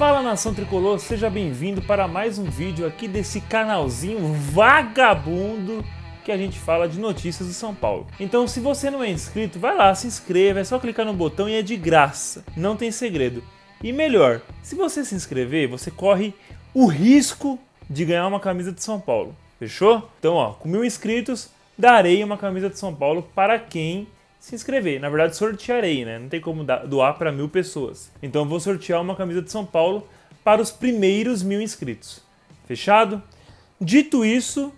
Fala, nação tricolor, seja bem-vindo para mais um vídeo aqui desse canalzinho vagabundo que a gente fala de notícias do São Paulo. Então, se você não é inscrito, vai lá, se inscreva, é só clicar no botão e é de graça, não tem segredo. E melhor, se você se inscrever, você corre o risco de ganhar uma camisa de São Paulo, fechou? Então, ó, com 1000 inscritos, darei uma camisa de São Paulo para quem se inscrever. Na verdade, sortearei, né? Não tem como doar para 1000 pessoas. Então, eu vou sortear uma camisa de São Paulo para os primeiros 1000 inscritos. Fechado? Dito isso,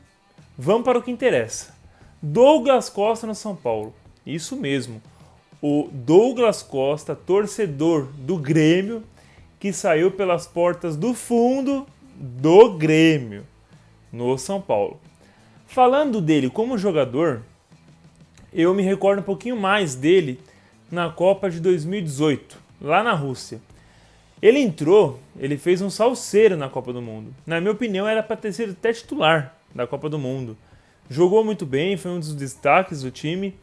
vamos para o que interessa. Douglas Costa no São Paulo. Isso mesmo. O Douglas Costa, torcedor do Grêmio, que saiu pelas portas do fundo do Grêmio no São Paulo. Falando dele como jogador, eu me recordo um pouquinho mais dele na Copa de 2018, lá na Rússia. Ele entrou, ele fez um salseiro na Copa do Mundo. Na minha opinião, era para ter sido até titular da Copa do Mundo. Jogou muito bem, foi um dos destaques do time,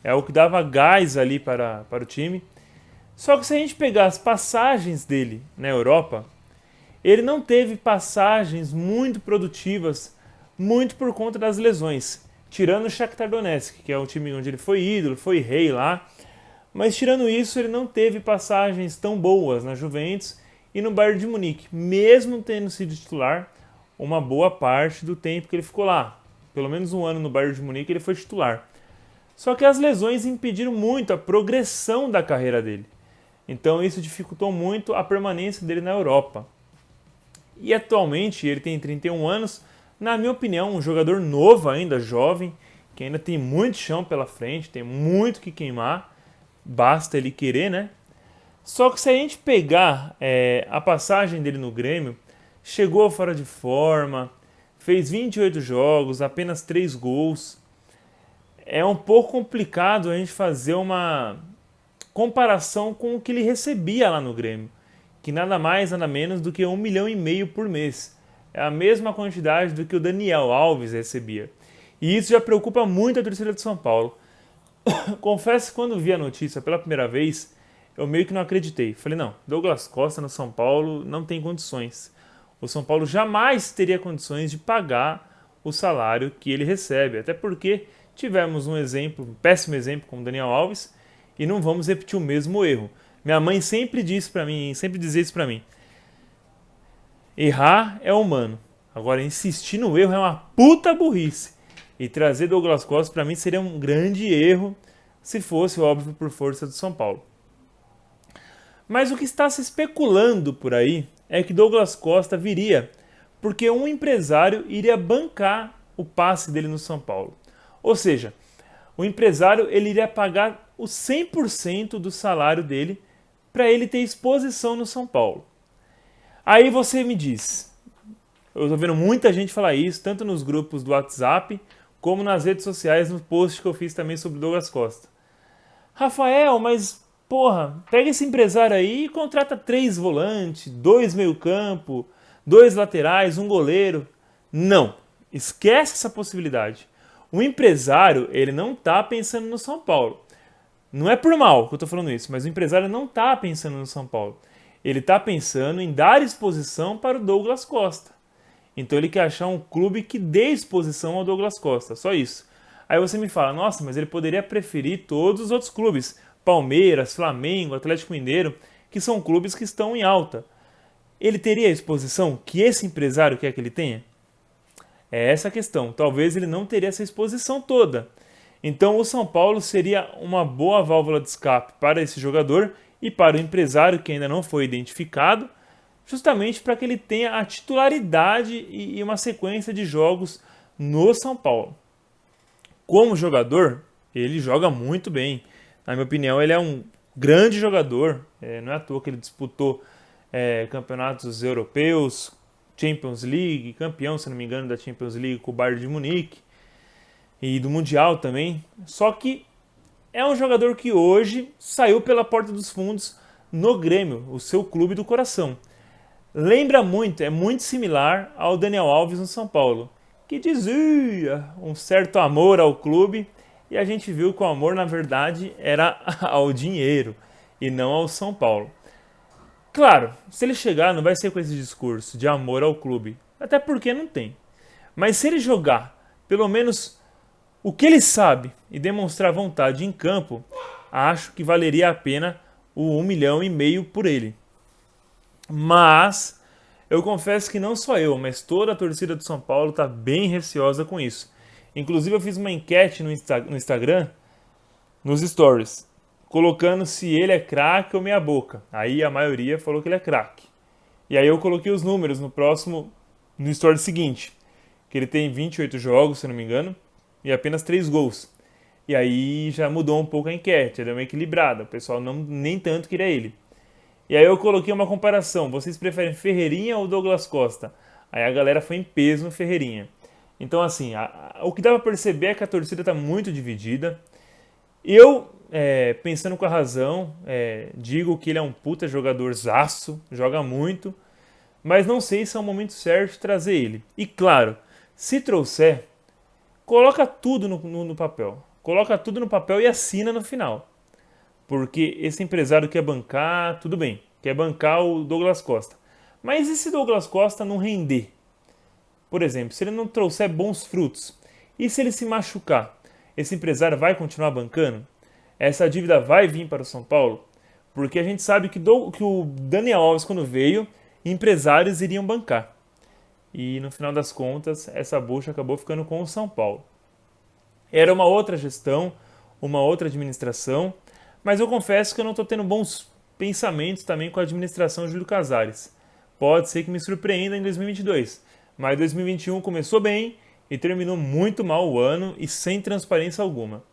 é o que dava gás ali para o time. Só que se a gente pegar as passagens dele na Europa, ele não teve passagens muito produtivas, muito por conta das lesões. Tirando o Shakhtar Donetsk, que é um time onde ele foi ídolo, foi rei lá. Mas tirando isso, ele não teve passagens tão boas na Juventus e no Bayern de Munique, mesmo tendo sido titular uma boa parte do tempo que ele ficou lá. Pelo menos um ano no Bayern de Munique ele foi titular. Só que as lesões impediram muito a progressão da carreira dele. Então isso dificultou muito a permanência dele na Europa. E atualmente ele tem 31 anos, na minha opinião, um jogador novo ainda, jovem, que ainda tem muito chão pela frente, tem muito que queimar, basta ele querer, né? Só que se a gente pegar a passagem dele no Grêmio, chegou fora de forma, fez 28 jogos, apenas 3 gols. É um pouco complicado a gente fazer uma comparação com o que ele recebia lá no Grêmio, que nada mais, nada menos do que 1,5 milhão por mês. É a mesma quantidade do que o Daniel Alves recebia. E isso já preocupa muito a torcida de São Paulo. Confesso que quando vi a notícia pela primeira vez, eu meio que não acreditei. Falei, não, Douglas Costa no São Paulo não tem condições. O São Paulo jamais teria condições de pagar o salário que ele recebe. Até porque tivemos um exemplo, um péssimo exemplo com o Daniel Alves, e não vamos repetir o mesmo erro. Minha mãe sempre dizia isso pra mim. Errar é humano. Agora, insistir no erro é uma puta burrice. E trazer Douglas Costa, para mim, seria um grande erro se fosse, óbvio, por força do São Paulo. Mas o que está se especulando por aí é que Douglas Costa viria porque um empresário iria bancar o passe dele no São Paulo. Ou seja, o empresário ele iria pagar o 100% do salário dele para ele ter exposição no São Paulo. Aí você me diz, eu tô vendo muita gente falar isso, tanto nos grupos do WhatsApp, como nas redes sociais, no post que eu fiz também sobre Douglas Costa. Rafael, mas porra, pega esse empresário aí e contrata 3 volantes, 2 meio-campo, 2 laterais, 1 goleiro. Não, esquece essa possibilidade. O empresário, ele não tá pensando no São Paulo. Não é por mal que eu tô falando isso, mas o empresário não tá pensando no São Paulo. Ele está pensando em dar exposição para o Douglas Costa. Então ele quer achar um clube que dê exposição ao Douglas Costa, só isso. Aí você me fala, nossa, mas ele poderia preferir todos os outros clubes. Palmeiras, Flamengo, Atlético Mineiro, que são clubes que estão em alta. Ele teria a exposição que esse empresário quer que ele tenha? É essa a questão. Talvez ele não teria essa exposição toda. Então o São Paulo seria uma boa válvula de escape para esse jogador e para o empresário que ainda não foi identificado, justamente para que ele tenha a titularidade e uma sequência de jogos no São Paulo. Como jogador, ele joga muito bem. Na minha opinião, ele é um grande jogador. Não é à toa que ele disputou campeonatos europeus, Champions League, campeão, se não me engano, da Champions League com o Bayern de Munique e do Mundial também. Só que é um jogador que hoje saiu pela porta dos fundos no Grêmio, o seu clube do coração. Lembra muito, é muito similar ao Daniel Alves no São Paulo, que dizia um certo amor ao clube, e a gente viu que o amor, na verdade, era ao dinheiro e não ao São Paulo. Claro, se ele chegar, não vai ser com esse discurso de amor ao clube, até porque não tem. Mas se ele jogar, pelo menos o que ele sabe e demonstrar vontade em campo, acho que valeria a pena o 1,5 milhão por ele. Mas eu confesso que não só eu, mas toda a torcida do São Paulo está bem receosa com isso. Inclusive eu fiz uma enquete no Instagram, nos stories, colocando se ele é craque ou meia boca. Aí a maioria falou que ele é craque. E aí eu coloquei os números no story seguinte, que ele tem 28 jogos, se não me engano, e apenas 3 gols. E aí já mudou um pouco a enquete, deu uma equilibrada, o pessoal nem tanto queria ele. E aí eu coloquei uma comparação, vocês preferem Ferreirinha ou Douglas Costa? Aí a galera foi em peso no Ferreirinha. Então assim, o que dá pra perceber é que a torcida tá muito dividida. Eu, pensando com a razão, digo que ele é um puta jogadorzaço, joga muito, mas não sei se é o momento certo de trazer ele. E claro, se trouxer, coloca tudo no papel. Coloca tudo no papel e assina no final. Porque esse empresário quer bancar, tudo bem, quer bancar o Douglas Costa. Mas e se Douglas Costa não render? Por exemplo, se ele não trouxer bons frutos, e se ele se machucar? Esse empresário vai continuar bancando? Essa dívida vai vir para o São Paulo? Porque a gente sabe que o Daniel Alves, quando veio, empresários iriam bancar. E no final das contas, essa bucha acabou ficando com o São Paulo. Era uma outra gestão, uma outra administração, mas eu confesso que eu não estou tendo bons pensamentos também com a administração de Júlio Casares. Pode ser que me surpreenda em 2022, mas 2021 começou bem e terminou muito mal o ano e sem transparência alguma.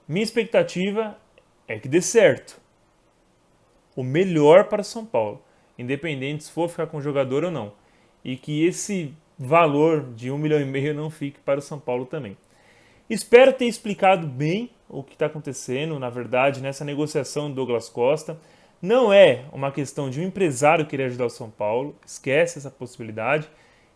Minha expectativa é que dê certo. O melhor para São Paulo, independente se for ficar com o jogador ou não. E que esse valor de 1,5 milhão não fique para o São Paulo também. Espero ter explicado bem o que está acontecendo, na verdade, nessa negociação do Douglas Costa. Não é uma questão de um empresário querer ajudar o São Paulo, esquece essa possibilidade.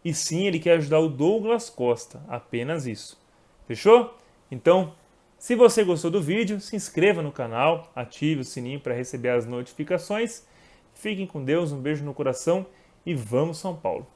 E sim, ele quer ajudar o Douglas Costa, apenas isso. Fechou? Então, se você gostou do vídeo, se inscreva no canal, ative o sininho para receber as notificações. Fiquem com Deus, um beijo no coração e vamos São Paulo!